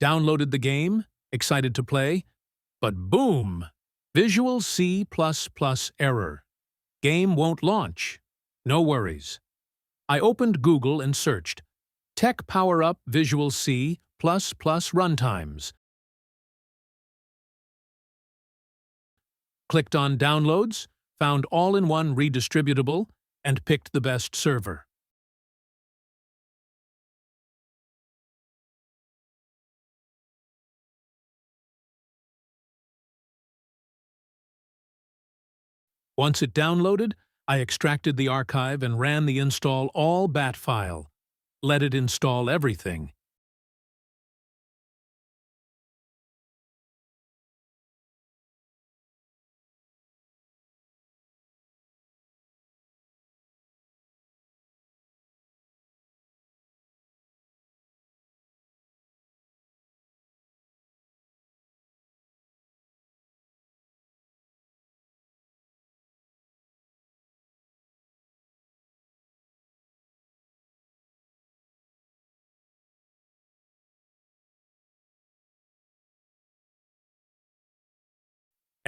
Downloaded the game, excited to play, but boom! Visual C++ error. Game won't launch. No worries. I opened Google and searched Tech Power Up Visual C++ Runtimes. Clicked on Downloads, found all-in-one redistributable, and picked the best server. Once it downloaded, I extracted the archive and ran the install all bat file. Let it install everything.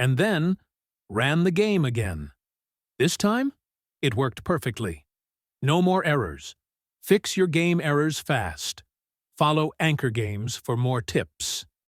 And then ran the game again. This time, it worked perfectly. No more errors. Fix your game errors fast. Follow AnkerGames for more tips.